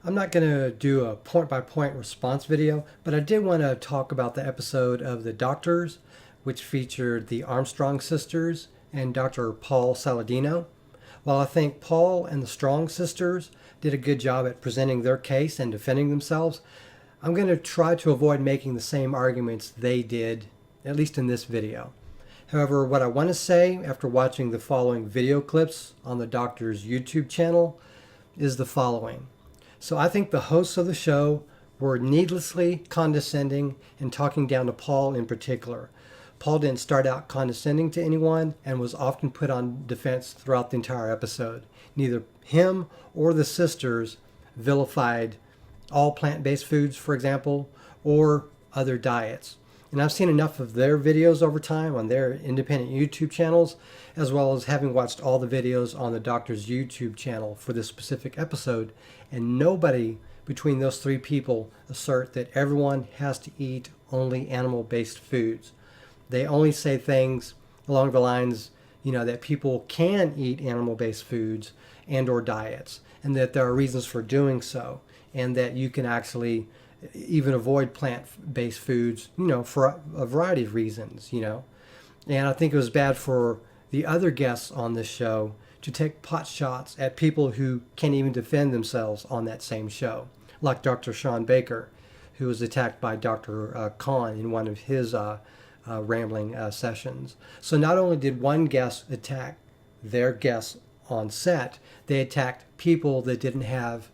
I'm not going to do a point-by-point response video, but I did want to talk about the episode of The Doctors, which featured the Armstrong Sisters and Dr. Paul Saladino. While I think Paul and the Strong Sisters did a good job at presenting their case and defending themselves, I'm going to try to avoid making the same arguments they did, at least in this video. However, what I want to say after watching the following video clips on the Doctor's YouTube channel is the following. So I think the hosts of the show were needlessly condescending and talking down to Paul in particular. Paul didn't start out condescending to anyone and was often put on defense throughout the entire episode. Neither him or the sisters vilified all plant-based foods, for example, or other diets. And I've seen enough of their videos over time on their independent YouTube channels, as well as having watched all the videos on the Doctor's YouTube channel for this specific episode, and nobody between those three people assert that everyone has to eat only animal-based foods. They only say things along the lines, that people can eat animal-based foods and or diets, and that there are reasons for doing so, and that you can actually even avoid plant-based foods, for a variety of reasons, And I think it was bad for the other guests on this show to take pot shots at people who can't even defend themselves on that same show, like Dr. Shawn Baker, who was attacked by Dr. Kahn in one of his rambling sessions. So not only did one guest attack their guests on set, they attacked people that didn't have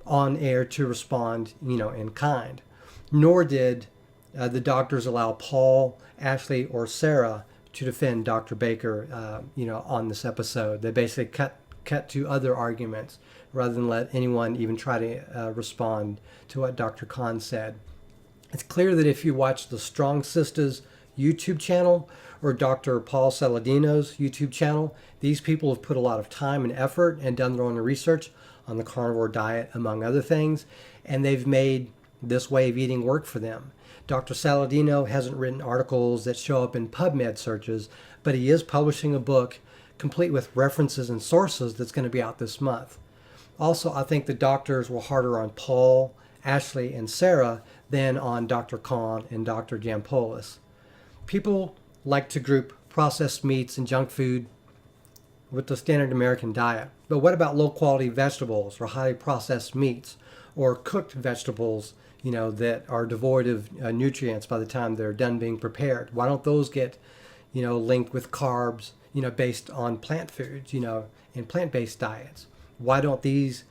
on air to respond, in kind. Nor did the doctors allow Paul, Ashley, or Sarah to defend Dr. Baker, on this episode. They basically cut to other arguments rather than let anyone even try to respond to what Dr. Kahn said. It's clear that if you watch the Strong Sisters YouTube channel or Dr. Paul Saladino's YouTube channel, these people have put a lot of time and effort and done their own research on the carnivore diet, among other things, and they've made this way of eating work for them. Dr. Saladino hasn't written articles that show up in PubMed searches, but he is publishing a book complete with references and sources that's going to be out this month. Also, I think the doctors were harder on Paul, Ashley, and Sarah than on Dr. Kahn and Dr. Jampolis. People like to group processed meats and junk food with the standard American diet. But what about low-quality vegetables or highly processed meats or cooked vegetables, that are devoid of nutrients by the time they're done being prepared? Why don't those get, linked with carbs, based on plant foods, in plant-based diets? Why don't these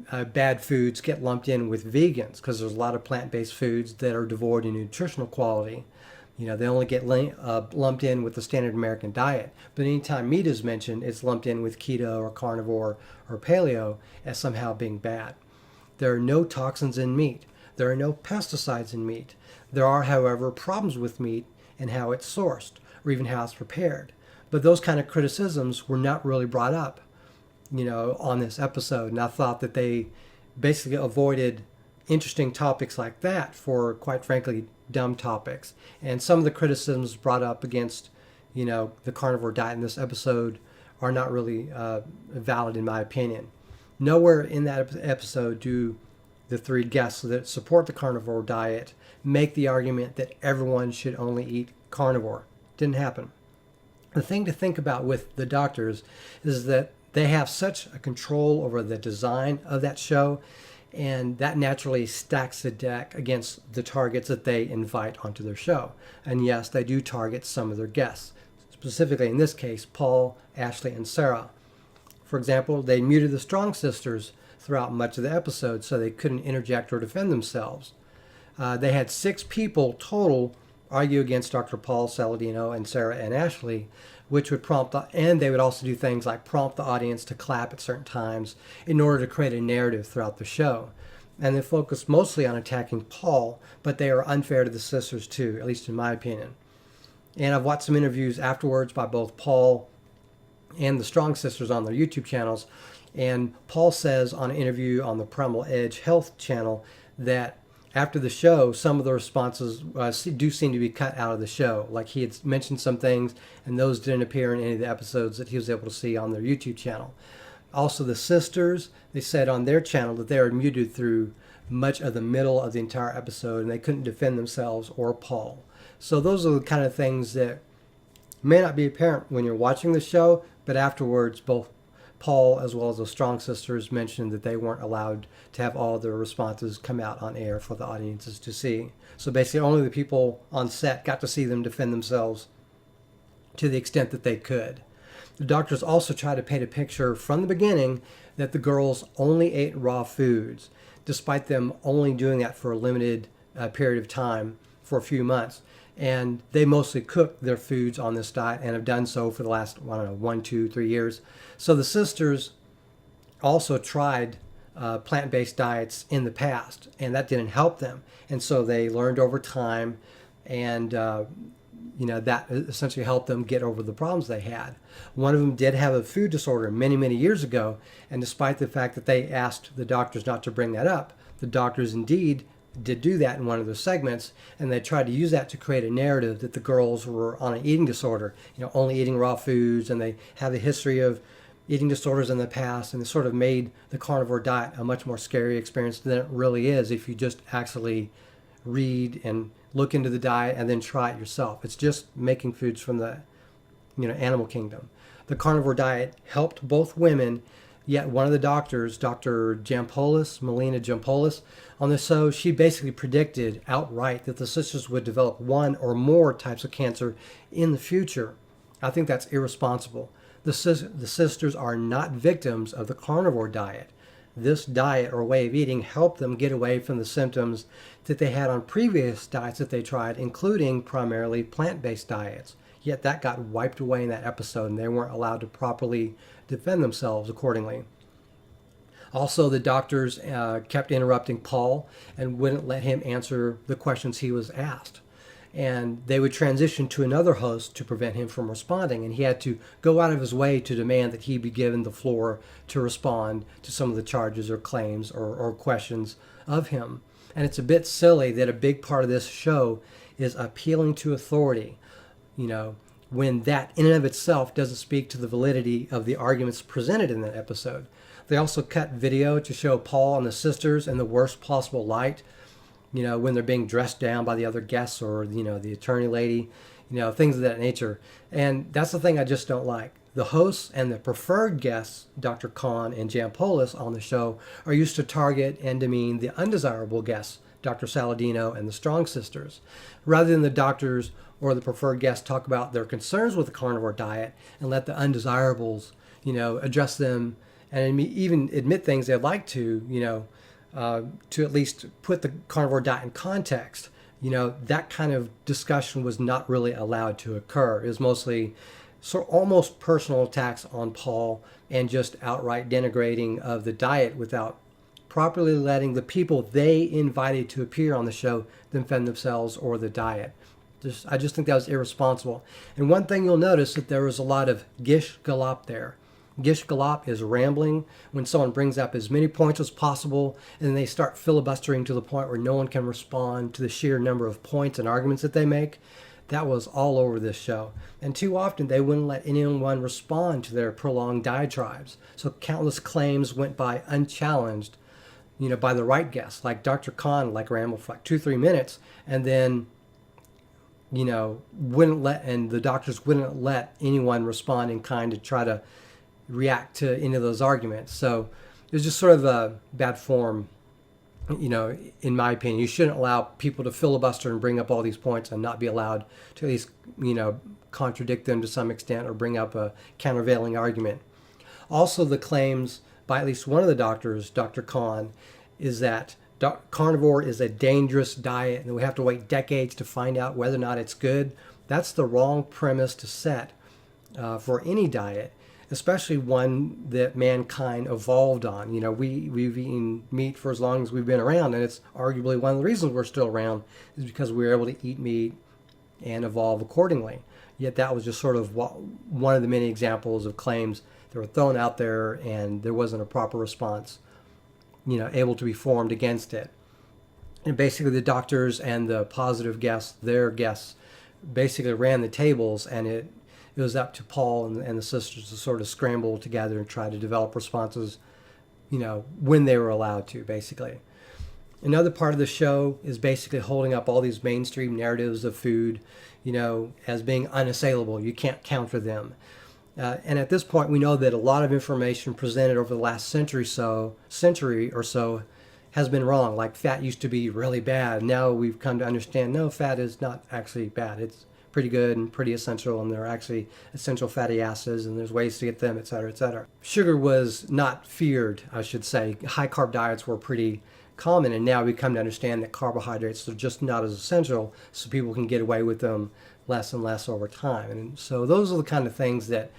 bad foods get lumped in with vegans? Because there's a lot of plant-based foods that are devoid of nutritional quality. They only get lumped in with the standard American diet. But anytime meat is mentioned, it's lumped in with keto or carnivore or paleo as somehow being bad. There are no toxins in meat. There are no pesticides in meat. There are, however, problems with meat and how it's sourced or even how it's prepared. But those kind of criticisms were not really brought up, on this episode. And I thought that they basically avoided interesting topics like that for, quite frankly, dumb topics. And some of the criticisms brought up against, the carnivore diet in this episode are not really valid in my opinion. Nowhere in that episode do the three guests that support the carnivore diet make the argument that everyone should only eat carnivore. Didn't happen. The thing to think about with the doctors is that they have such a control over the design of that show, and that naturally stacks the deck against the targets that they invite onto their show. And yes, they do target some of their guests, specifically in this case, Paul, Ashley, and Sarah. For example, they muted the Strong Sisters throughout much of the episode so they couldn't interject or defend themselves. They had 6 people total argue against Dr. Paul Saladino and Sarah and Ashley, which would and they would also do things like prompt the audience to clap at certain times in order to create a narrative throughout the show. And they focused mostly on attacking Paul, but they are unfair to the sisters too, at least in my opinion. And I've watched some interviews afterwards by both Paul and the Strong Sisters on their YouTube channels, and Paul says on an interview on the Primal Edge Health channel that after the show, some of the responses do seem to be cut out of the show. Like he had mentioned some things, and those didn't appear in any of the episodes that he was able to see on their YouTube channel. Also, the sisters, they said on their channel that they were muted through much of the middle of the entire episode and they couldn't defend themselves or Paul. So those are the kind of things that may not be apparent when you're watching the show, but afterwards both Paul as well as the Strong Sisters mentioned that they weren't allowed to have all their responses come out on air for the audiences to see. So basically only the people on set got to see them defend themselves to the extent that they could. The doctors also tried to paint a picture from the beginning that the girls only ate raw foods, despite them only doing that for a limited period of time, for a few months. And they mostly cook their foods on this diet and have done so for the last, 1, 2, 3 years. So the sisters also tried plant-based diets in the past, and that didn't help them. And so they learned over time, and that essentially helped them get over the problems they had. One of them did have a food disorder many, many years ago, and despite the fact that they asked the doctors not to bring that up, the doctors indeed did do that in one of the segments, and they tried to use that to create a narrative that the girls were on an eating disorder, only eating raw foods, and they have a history of eating disorders in the past, and they sort of made the carnivore diet a much more scary experience than it really is if you just actually read and look into the diet and then try it yourself. It's just making foods from the animal kingdom. The carnivore diet helped both women, yet one of the doctors, Dr. Jampolis, Melina Jampolis, on the show, she basically predicted outright that the sisters would develop one or more types of cancer in the future. I think that's irresponsible. The sisters are not victims of the carnivore diet. This diet or way of eating helped them get away from the symptoms that they had on previous diets that they tried, including primarily plant-based diets. Yet that got wiped away in that episode, and they weren't allowed to properly defend themselves accordingly. Also, the doctors kept interrupting Paul and wouldn't let him answer the questions he was asked. And they would transition to another host to prevent him from responding, and he had to go out of his way to demand that he be given the floor to respond to some of the charges or claims or questions of him. And it's a bit silly that a big part of this show is appealing to authority, when that in and of itself doesn't speak to the validity of the arguments presented in that episode. They also cut video to show Paul and the sisters in the worst possible light, when they're being dressed down by the other guests or, the attorney lady, things of that nature. And that's the thing I just don't like. The hosts and the preferred guests, Dr. Kahn and Jampolis on the show, are used to target and demean the undesirable guests, Dr. Saladino and the Strong Sisters, rather than the doctors or the preferred guests talk about their concerns with the carnivore diet and let the undesirables, address them and even admit things they'd like to at least put the carnivore diet in context. That kind of discussion was not really allowed to occur. It was mostly almost personal attacks on Paul and just outright denigrating of the diet without properly letting the people they invited to appear on the show defend themselves or the diet. I just think that was irresponsible. And one thing you'll notice that there was a lot of gish gallop there. Gish gallop is rambling when someone brings up as many points as possible and then they start filibustering to the point where no one can respond to the sheer number of points and arguments that they make. That was all over this show. And too often they wouldn't let anyone respond to their prolonged diatribes. So countless claims went by unchallenged, by the right guests, like Dr. Kahn, rambled for 2-3 minutes and then wouldn't let, and the doctors wouldn't let anyone respond in kind to try to react to any of those arguments. So it was just sort of a bad form, in my opinion. You shouldn't allow people to filibuster and bring up all these points and not be allowed to at least, contradict them to some extent or bring up a countervailing argument. Also, the claims by at least one of the doctors, Dr. Kahn, is that carnivore is a dangerous diet and we have to wait decades to find out whether or not it's good. That's the wrong premise to set for any diet, especially one that mankind evolved on. We've eaten meat for as long as we've been around, and it's arguably one of the reasons we're still around is because we were able to eat meat and evolve accordingly. Yet that was just sort of one of the many examples of claims that were thrown out there and there wasn't a proper response able to be formed against it. And basically the doctors and the positive guests, their guests, basically ran the tables, and it it was up to Paul and the sisters to sort of scramble together and try to develop responses, when they were allowed to, basically. Another part of the show is basically holding up all these mainstream narratives of food, as being unassailable. You can't counter them. And at this point, we know that a lot of information presented over the last century or so has been wrong. Like fat used to be really bad. Now we've come to understand, no, fat is not actually bad. It's pretty good and pretty essential, and there are actually essential fatty acids, and there's ways to get them, et cetera, et cetera. Sugar was not feared, I should say. High carb diets were pretty common, and now we come to understand that carbohydrates are just not as essential, so people can get away with them less and less over time. And so those are the kind of things that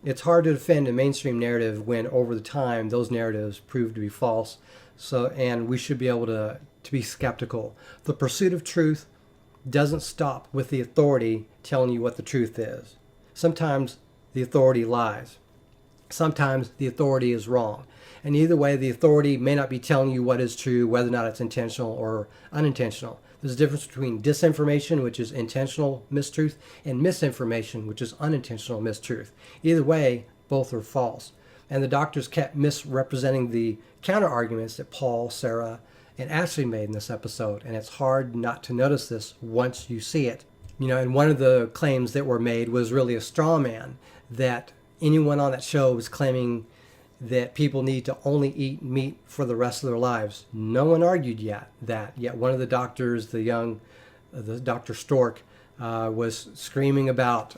it's hard to defend a mainstream narrative when over the time those narratives prove to be false. And we should be able to be skeptical. The pursuit of truth doesn't stop with the authority telling you what the truth is. Sometimes the authority lies. Sometimes the authority is wrong. And either way, the authority may not be telling you what is true, whether or not it's intentional or unintentional. There's a difference between disinformation, which is intentional mistruth, and misinformation, which is unintentional mistruth. Either way, both are false. And the doctors kept misrepresenting the counter-arguments that Paul, Sarah, and Ashley made in this episode. And it's hard not to notice this once you see it. And one of the claims that were made was really a straw man, that anyone on that show was claiming that people need to only eat meat for the rest of their lives. No one argued yet one of the doctors, the Dr. Stork, was screaming against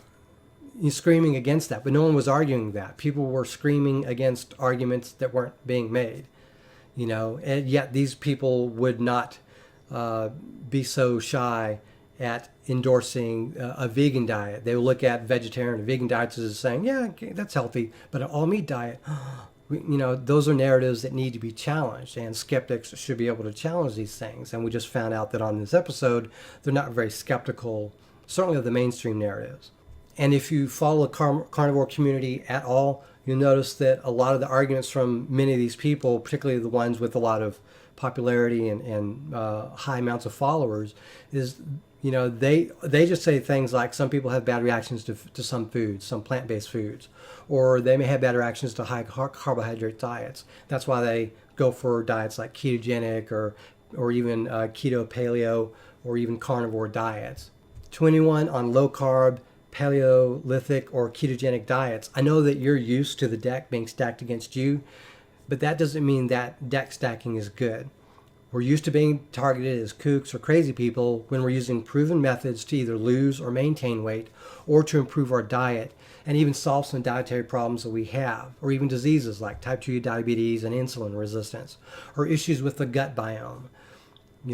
that, but no one was arguing that. People were screaming against arguments that weren't being made, and yet these people would not be so shy at endorsing a vegan diet. They would look at vegetarian and vegan diets as saying, yeah, okay, that's healthy, but an all-meat diet, those are narratives that need to be challenged, and skeptics should be able to challenge these things. And we just found out that on this episode, they're not very skeptical, certainly of the mainstream narratives. And if you follow the carnivore community at all, you'll notice that a lot of the arguments from many of these people, particularly the ones with a lot of popularity and high amounts of followers, is they just say things like some people have bad reactions to some foods, some plant-based foods, or they may have bad reactions to high carbohydrate diets. That's why they go for diets like ketogenic or even keto, paleo, or even carnivore diets. To anyone on low carb, Paleolithic, or ketogenic diets, I know that you're used to the deck being stacked against you, but that doesn't mean that deck stacking is good. We're used to being targeted as kooks or crazy people when we're using proven methods to either lose or maintain weight, or to improve our diet and even solve some dietary problems that we have, or even diseases like type 2 diabetes and insulin resistance, or issues with the gut biome,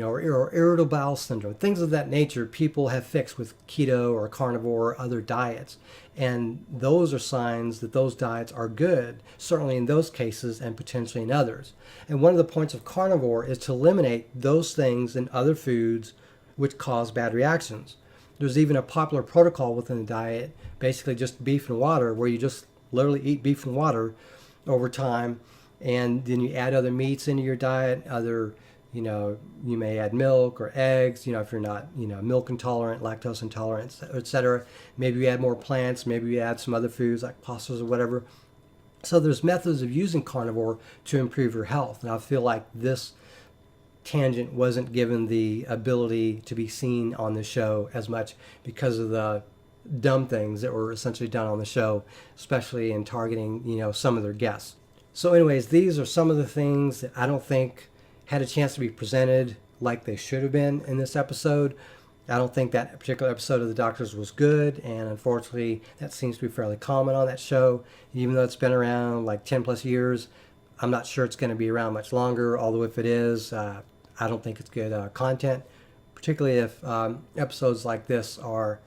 or irritable bowel syndrome. Things of that nature people have fixed with keto or carnivore or other diets. And those are signs that those diets are good, certainly in those cases and potentially in others. And one of the points of carnivore is to eliminate those things in other foods which cause bad reactions. There's even a popular protocol within the diet, basically just beef and water, where you just literally eat beef and water over time, and then you add other meats into your diet, you may add milk or eggs, if you're not, milk intolerant, lactose intolerant, etc. Maybe you add more plants, maybe you add some other foods like pastas or whatever. So there's methods of using carnivore to improve your health. And I feel like this tangent wasn't given the ability to be seen on the show as much because of the dumb things that were essentially done on the show, especially in targeting, some of their guests. So anyways, these are some of the things that I don't think had a chance to be presented like they should have been in this episode. I don't think that particular episode of The Doctors was good, and unfortunately that seems to be fairly common on that show. Even though it's been around like 10 plus years, I'm not sure it's going to be around much longer, although if it is, I don't think it's good content, particularly if episodes like this are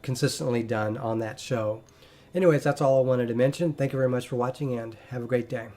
consistently done on that show. Anyways, that's all I wanted to mention. Thank you very much for watching, and have a great day.